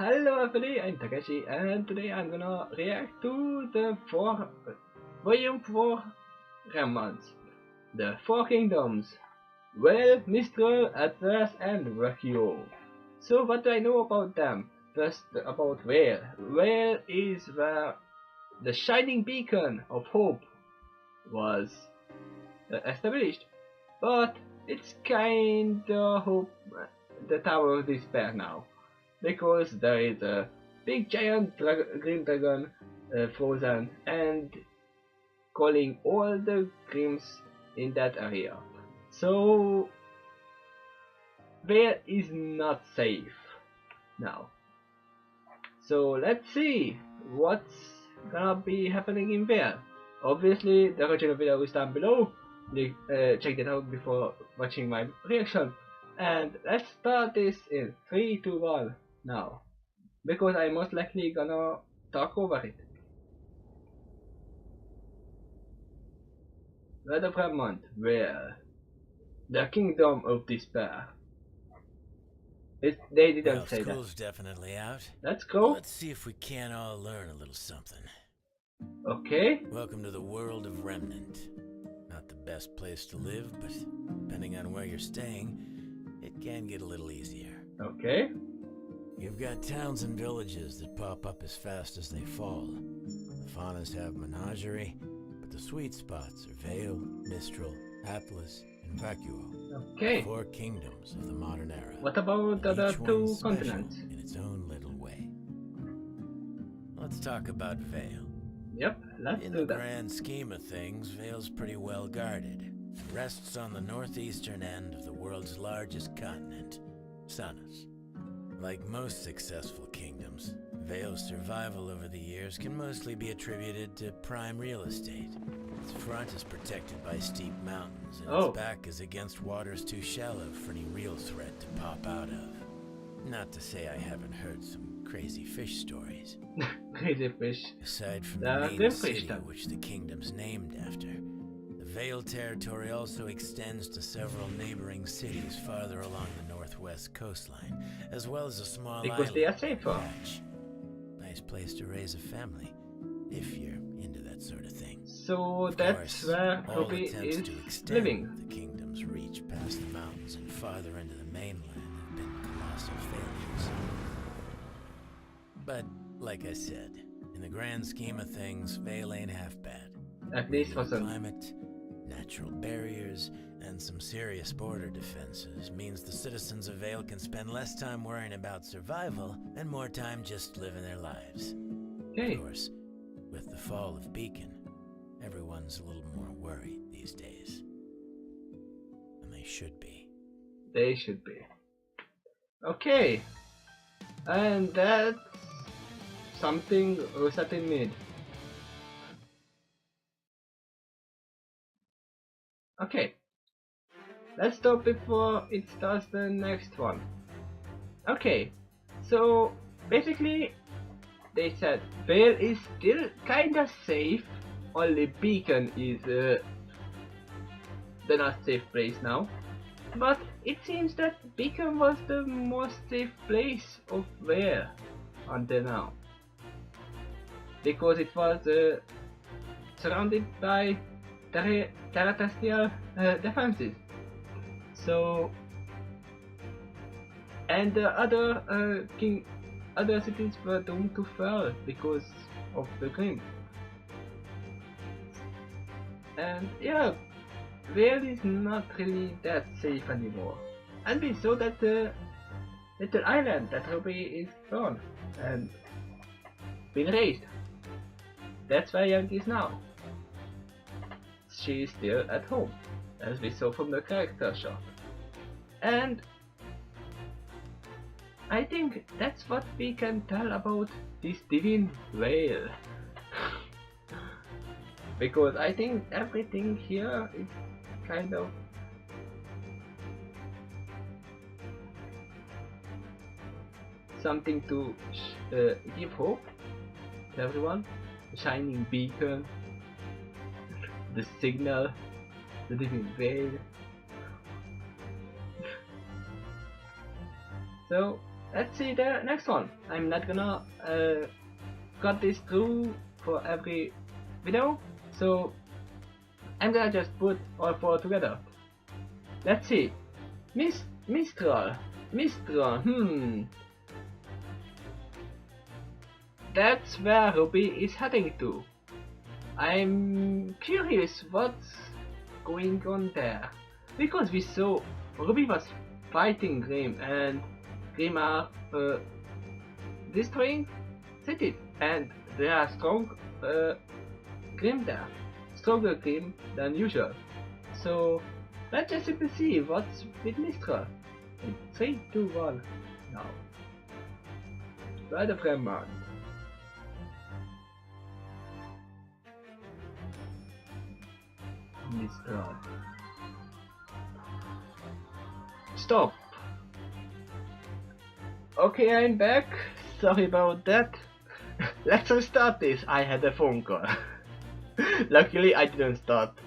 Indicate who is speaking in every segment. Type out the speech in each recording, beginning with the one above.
Speaker 1: Hello everybody, I'm Takeshy and today I'm gonna react to the Volume 4 Remnants. The Four Kingdoms. Well, Mistral, Atlas and WoR. So what do I know about them? First about WoR. WoR is where the shining beacon of hope was established. But it's kinda the Tower of Despair now. Because there is a big giant green dragon frozen and calling all the Grims in that area. So WoR is not safe now. So let's see what's gonna be happening in WoR. Obviously the original video is down below. Check it out before watching my reaction. And let's start this in 3, 2, 1 now. Because I'm most likely gonna talk over it. Red of Remnant, WoR. The Kingdom of Despair. They didn't say that.
Speaker 2: School's definitely out.
Speaker 1: Let's go.
Speaker 2: Let's see if we can't all learn a little something.
Speaker 1: Okay.
Speaker 2: Welcome to the world of Remnant. Not the best place to live, but depending on where you're staying, it can get a little easier.
Speaker 1: Okay.
Speaker 2: You've got towns and villages that pop up as fast as they fall. The faunas have menagerie, but the sweet spots are Vale, Mistral, Atlas, and WoR.
Speaker 1: Okay.
Speaker 2: Four kingdoms of the modern era.
Speaker 1: What about the other two
Speaker 2: special
Speaker 1: continents?
Speaker 2: in its own little way. Let's talk about Vale.
Speaker 1: Yep, let's
Speaker 2: In
Speaker 1: do
Speaker 2: the
Speaker 1: that.
Speaker 2: grand scheme of things, Vale's pretty well guarded. It rests on the northeastern end of the world's largest continent, Sanus. Like most successful kingdoms, Vale's survival over the years can mostly be attributed to prime real estate. Its front is protected by steep mountains, and its back is against waters too shallow for any real threat to pop out of. Not to say I haven't heard some crazy fish stories.
Speaker 1: Crazy fish.
Speaker 2: Aside from the main city, which the kingdom's named after, the Vale territory also extends to several neighboring cities farther along the northwest coastline, as well as a small
Speaker 1: because
Speaker 2: island.
Speaker 1: They are safer.
Speaker 2: Nice place to raise a family, if you're into that sort of thing.
Speaker 1: So that's where RWBY is
Speaker 2: to extend
Speaker 1: living.
Speaker 2: The kingdom's reach past the mountains and farther into the mainland have been colossal failures. But, like I said, in the grand scheme of things, Vale ain't half bad.
Speaker 1: At least for some.
Speaker 2: Climate, natural barriers, and some serious border defenses means the citizens of Vale can spend less time worrying about survival and more time just living their lives.
Speaker 1: Okay.
Speaker 2: Of course, with the fall of Beacon, everyone's a little more worried these days. And they should be.
Speaker 1: They should be. Okay. And that's something set in mid. Okay. Let's stop before it starts the next one. Okay. So basically they said Vale is still kinda safe, only Beacon is the not safe place now. But it seems that Beacon was the most safe place of WoR until now. Because it was surrounded by terrestrial defenses. So, and the other cities were doomed to fall because of the Grim. And yeah, WoR is not really that safe anymore. And we saw that the little island that RWBY is on and been raised. That's where Young is now. She is still at home, as we saw from the character shot. And I think that's what we can tell about this divine Vale. Because I think everything here is kind of something to give hope to everyone. The shining beacon, the signal, the divine Vale. So let's see the next one. I'm not gonna cut this through for every video, so I'm gonna just put all four together. Let's see. Mistral. That's where RWBY is heading to. I'm curious what's going on there. Because we saw RWBY was fighting Grim and Grim are destroying cities, and there are strong Grim there. Stronger Grim than usual. So let's just simply see what's with Mistral. In 3, 2, 1, now. By the Fremont. Mistral. Stop. Okay, I'm back. Sorry about that. Let's restart this. I had a phone call. Luckily, I didn't start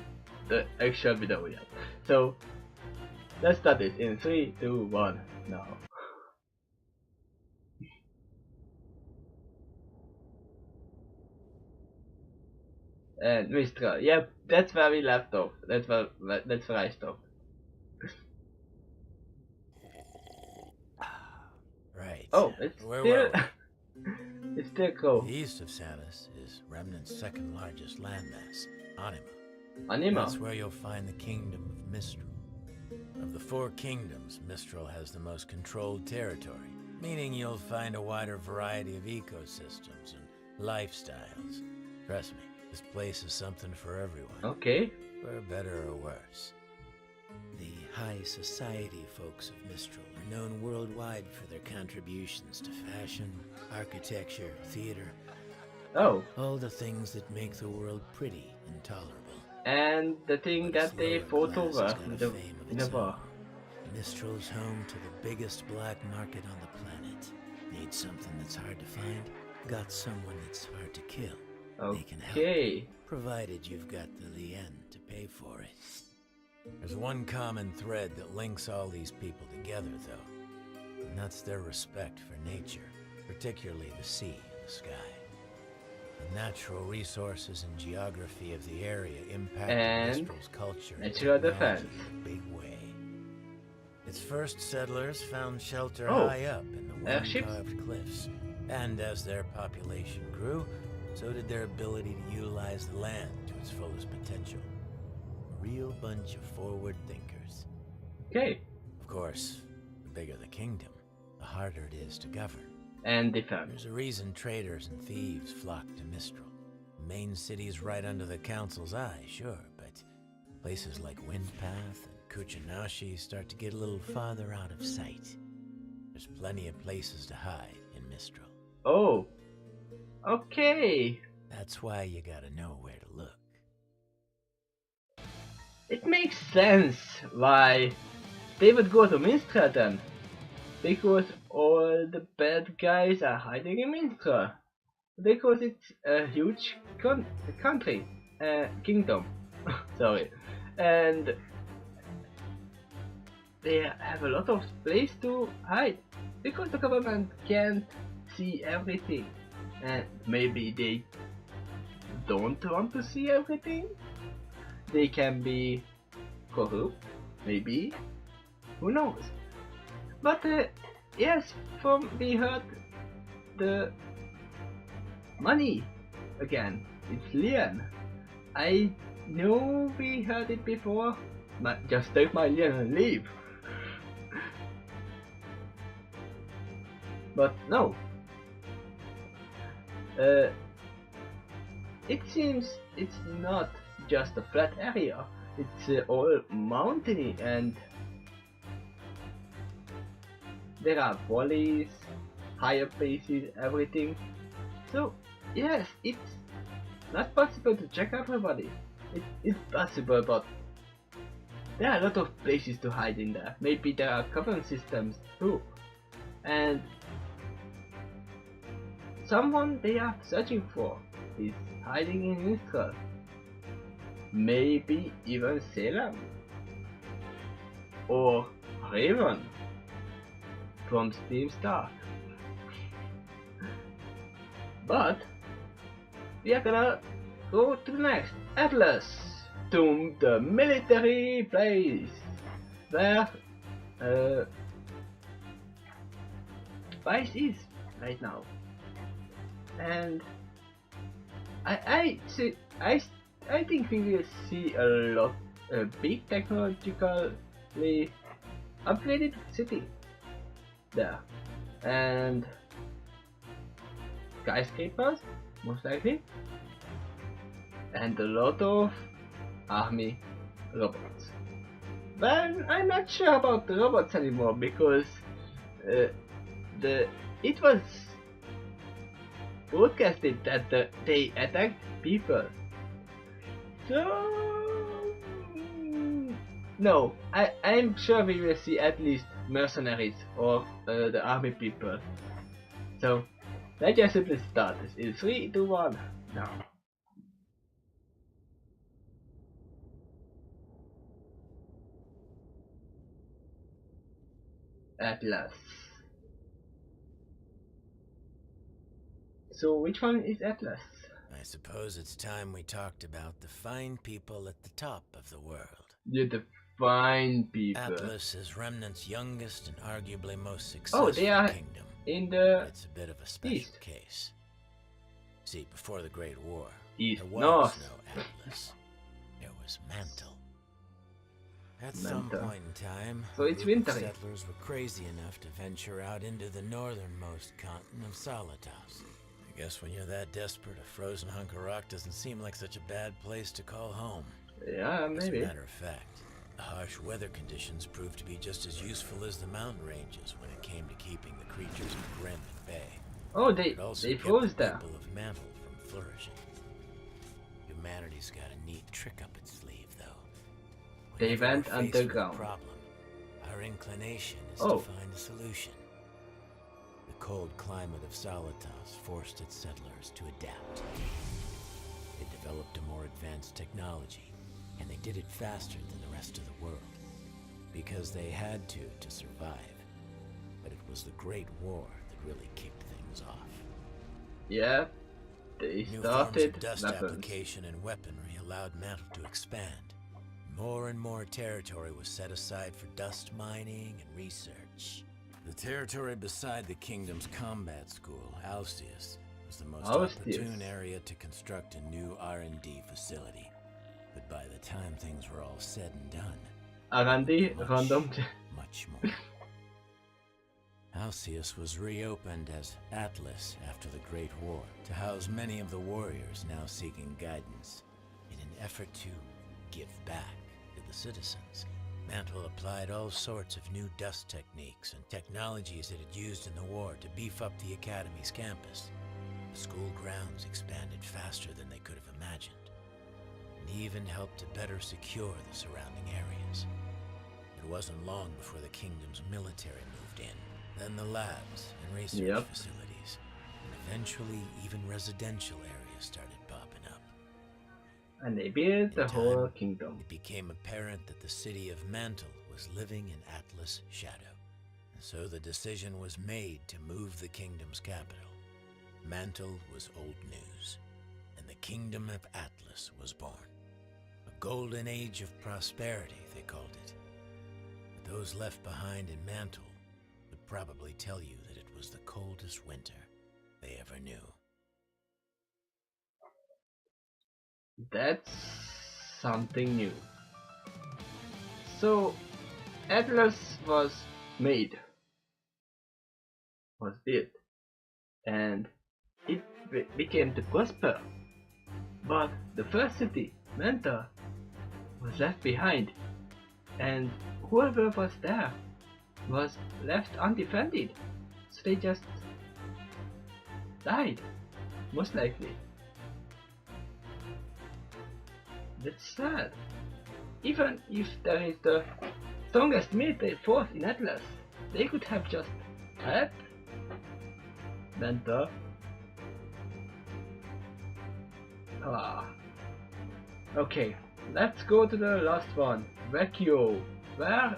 Speaker 1: the actual video yet. So, let's start this in 3, 2, 1, now. And Mistral, yep, that's where we left off. That's where I stopped.
Speaker 2: Right.
Speaker 1: Oh, it's
Speaker 2: Where
Speaker 1: still
Speaker 2: were we?
Speaker 1: it's still cool.
Speaker 2: The east of Sanus is Remnant's second largest landmass, Anima.
Speaker 1: Anima.
Speaker 2: That's where you'll find the kingdom of Mistral. Of the 4 kingdoms, Mistral has the most controlled territory, meaning you'll find a wider variety of ecosystems and lifestyles. Trust me, this place is something for everyone.
Speaker 1: Okay.
Speaker 2: For better or worse. The high society folks of Mistral are known worldwide for their contributions to fashion, architecture, theater.
Speaker 1: Oh.
Speaker 2: All the things that make the world pretty and tolerable.
Speaker 1: And the thing that they fought over in the war.
Speaker 2: Mistral's home to the biggest black market on the planet. Need something that's hard to find? Got someone that's hard to kill. They can help, provided you've got the end to pay for it. There's one common thread that links all these people together, though, and that's their respect for nature, particularly the sea and the sky. The natural resources and geography of the area impact Mistral's culture and technology in a big way. Its first settlers found shelter high up in the wind-carved cliffs, and as their population grew, so did their ability to utilize the land to its fullest potential. A real bunch of forward thinkers.
Speaker 1: Okay.
Speaker 2: Of course, the bigger the kingdom, the harder it is to govern.
Speaker 1: And defend.
Speaker 2: There's a reason traders and thieves flock to Mistral. The main city's right under the council's eye, sure, but places like Windpath and Kuchinashi start to get a little farther out of sight. There's plenty of places to hide in Mistral.
Speaker 1: Oh. Okay.
Speaker 2: That's why you gotta know where to look.
Speaker 1: It makes sense why they would go to Mistral then. Because all the bad guys are hiding in Mistral. Because it's a huge country. Kingdom. Sorry. And they have a lot of place to hide. Because the government can't see everything. And maybe they don't want to see everything. They can be corrupt, maybe. Who knows? But yes, we heard the money again. It's Lian. I know we heard it before. Just take my Lian and leave. But no. It seems it's not just a flat area, it's all mountainy, and there are valleys, higher places, everything. So yes, it's not possible to check everybody. It's possible, but there are a lot of places to hide in there. Maybe there are coven systems too, and someone they are searching for is hiding in Mistral. Maybe even Salem. Or Raven. from Steam Start. But we are gonna go to the next Atlas, to the military place where Vice is right now, and I think we will see a big technologically upgraded city there, and skyscrapers most likely, and a lot of army robots. Well, I'm not sure about the robots anymore because it was broadcasted that they attacked people. So no, I'm sure we will see at least mercenaries or the army people. So let's just simply start this in 3, 2, 1 now. Atlas. So which one is Atlas?
Speaker 2: I suppose it's time we talked about the fine people at the top of the world.
Speaker 1: Yeah, the fine people.
Speaker 2: Atlas is Remnant's youngest and arguably most successful
Speaker 1: they are
Speaker 2: kingdom.
Speaker 1: In the
Speaker 2: but it's a bit of a special
Speaker 1: East.
Speaker 2: case. See, before the Great War,
Speaker 1: East,
Speaker 2: there was
Speaker 1: North.
Speaker 2: no Atlas. There was Mantle. At
Speaker 1: Mantle.
Speaker 2: some point in time,
Speaker 1: So it's
Speaker 2: a group of
Speaker 1: wintry.
Speaker 2: settlers were crazy enough to venture out into the northernmost continent of Solitas. I guess when you're that desperate, a frozen hunk of rock doesn't seem like such a bad place to call home.
Speaker 1: Yeah, maybe.
Speaker 2: As a matter of fact, the harsh weather conditions proved to be just as useful as the mountain ranges when it came to keeping the creatures of Grim at bay.
Speaker 1: Oh,
Speaker 2: It also
Speaker 1: they
Speaker 2: kept
Speaker 1: froze
Speaker 2: the
Speaker 1: there.
Speaker 2: people of Mantle from flourishing. Humanity's got a neat trick up its sleeve, though.
Speaker 1: They
Speaker 2: Whenever
Speaker 1: went
Speaker 2: we're faced with a
Speaker 1: underground.
Speaker 2: problem, our inclination is
Speaker 1: Oh.
Speaker 2: to find a solution. The cold climate of Solitas forced its settlers to adapt. They developed a more advanced technology, and they did it faster than the rest of the world, because they had to survive. But it was the Great War that really kicked things off.
Speaker 1: Yeah, they
Speaker 2: New forms
Speaker 1: started
Speaker 2: of dust
Speaker 1: weapons.
Speaker 2: application and weaponry allowed Mantle to expand. More and more territory was set aside for dust mining and research. The territory beside the kingdom's combat school, Alcius, was the most opportune area to construct a new R&D facility. But by the time things were all said and done,
Speaker 1: R&D, random.
Speaker 2: much more. Alcius was reopened as Atlas after the Great War to house many of the warriors now seeking guidance. In an effort to give back to the citizens, Mantle applied all sorts of new dust techniques and technologies it had used in the war to beef up the Academy's campus. The school grounds expanded faster than they could have imagined, and even helped to better secure the surrounding areas. It wasn't long before the kingdom's military moved in, then the labs and research facilities, and eventually even residential areas started popping up.
Speaker 1: And they built the whole kingdom.
Speaker 2: It became apparent that the city of Mantle was living in Atlas' shadow, and so the decision was made to move the kingdom's capital. Mantle was old news, and the kingdom of Atlas was born. A golden age of prosperity, they called it. But those left behind in Mantle would probably tell you that it was the coldest winter they ever knew.
Speaker 1: That's something new. So, Atlas was made, was built, and it became to prosper. But the first city, Mentor, was left behind, and whoever was there was left undefended. So they just died, most likely. That's sad. Even if there is the strongest military force in Atlas, they could have just helped Mentor. Okay, let's go to the last one, Vecchio, where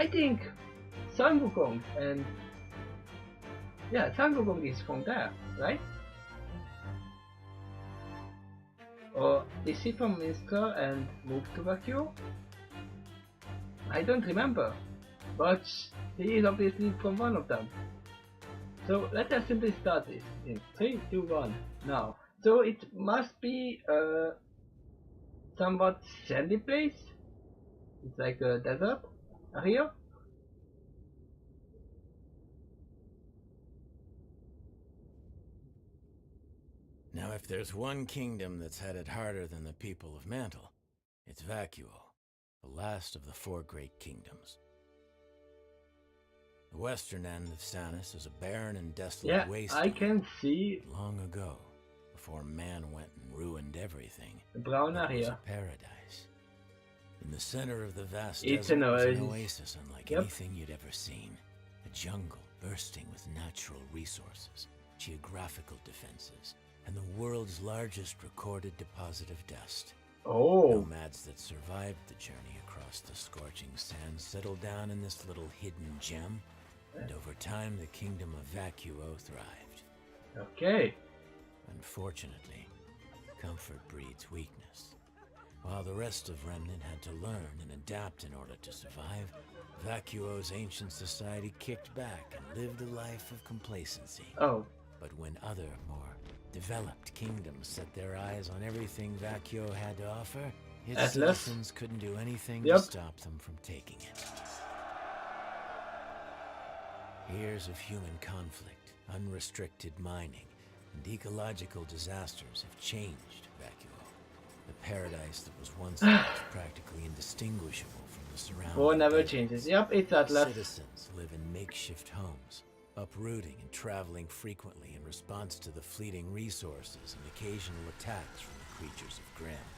Speaker 1: I think Sun Wukong and yeah, Sun Wukong is from there, right? Or is he from Minstrel and moved to Vacuo? I don't remember, but he is obviously from one of them. So let us simply start this in 3, 2, 1, now. So it must be a somewhat sandy place. It's like a desert area.
Speaker 2: Now, if there's one kingdom that's had it harder than the people of Mantle, it's Vacuo, the last of the 4 great kingdoms. The western end of Sanus is a barren and desolate wasteland.
Speaker 1: I can see.
Speaker 2: Long ago, before man went and ruined everything,
Speaker 1: the brown
Speaker 2: it was
Speaker 1: area.
Speaker 2: a paradise. In the center of the vast
Speaker 1: It's
Speaker 2: desert
Speaker 1: an
Speaker 2: was an
Speaker 1: oasis.
Speaker 2: oasis unlike anything you'd ever seen. A jungle bursting with natural resources, geographical defenses, and the world's largest recorded deposit of dust.
Speaker 1: Oh,
Speaker 2: Nomads that survived the journey across the scorching sands settled down in this little hidden gem, and over time the kingdom of Vacuo thrived.
Speaker 1: okay.
Speaker 2: Unfortunately, comfort breeds weakness. While the rest of Remnant had to learn and adapt in order to survive, Vacuo's ancient society kicked back and lived a life of complacency.
Speaker 1: Oh,
Speaker 2: But when other, more developed kingdoms set their eyes on everything Vacuo had to offer, its
Speaker 1: Atlas.
Speaker 2: citizens couldn't do anything
Speaker 1: Yep.
Speaker 2: to stop them from taking it. Years of human conflict, unrestricted mining, and ecological disasters have changed Vacuo. The paradise that was once practically indistinguishable from the surrounding
Speaker 1: WoR never
Speaker 2: desert.
Speaker 1: changes. Yep, it's Atlas.
Speaker 2: Citizens live in makeshift homes, uprooting and traveling frequently in response to the fleeting resources and occasional attacks from the creatures of Grimm.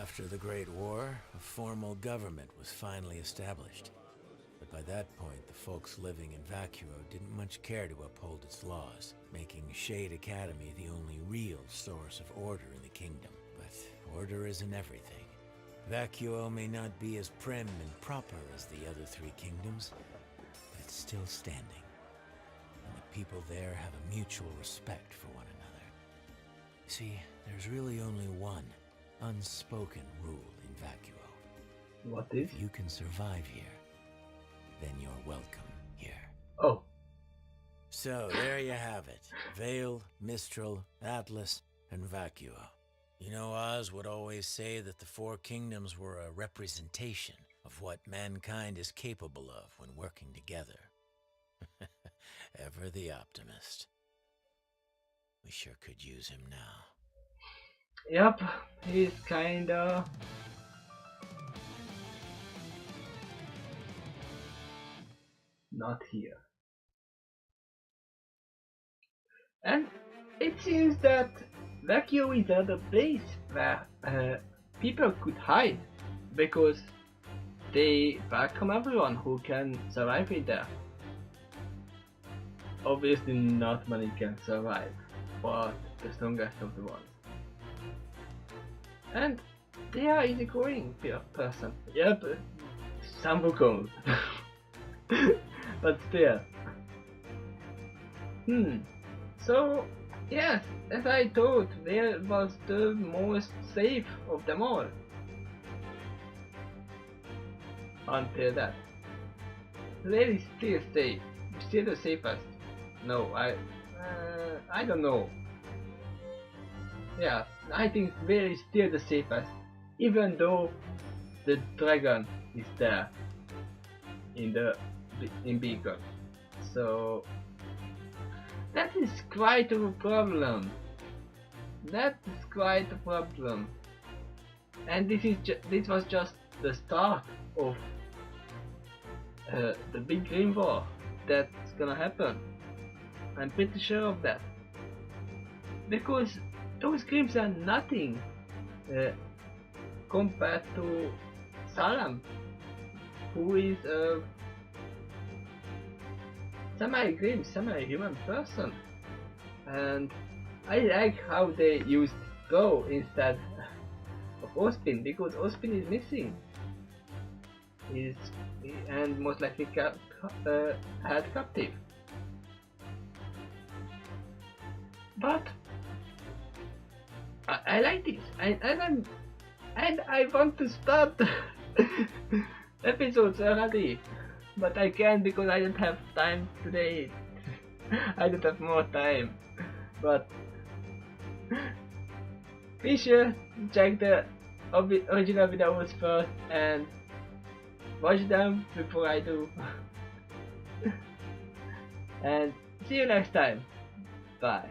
Speaker 2: After the Great War, a formal government was finally established. But by that point, the folks living in Vacuo didn't much care to uphold its laws, making Shade Academy the only real source of order in the kingdom. But order isn't everything. Vacuo may not be as prim and proper as the other 3 kingdoms, but it's still standing. And the people there have a mutual respect for one another. See, there's really only one unspoken rule in Vacuo.
Speaker 1: What is?
Speaker 2: If you can survive here, then you're welcome here.
Speaker 1: Oh,
Speaker 2: So there you have it. Vale, Mistral, Atlas, and Vacuo. You know, Oz would always say that the 4 kingdoms were a representation of what mankind is capable of when working together. Ever the optimist. We sure could use him now.
Speaker 1: yep. He's kinda. Not here. And it seems that Vacuo is not a place where people could hide, because they welcome everyone who can survive it there. Obviously not many can survive, but the strongest of the ones. And they are easygoing person. Yep, some Wukong. But still. So, yes, as I thought, Vale was the most safe of them all. Until that. Vale is still safe. Still the safest. No, I don't know. Yeah, I think Vale is still the safest. Even though the dragon is there. In Beacon. So that is quite a problem. That is quite a problem. And this was just the start of the big Green War that's gonna happen. I'm pretty sure of that. Because those Grims are nothing compared to Salam, who is a semi-Grim, semi-human person. And I like how they used Go instead of Ospin, because Ospin is missing. He's and most likely held captive. But I like this, and I want to start episodes already, but I can't because I don't have time today. I don't have more time, but be sure to check the original videos first and watch them before I do. And see you next time. Bye.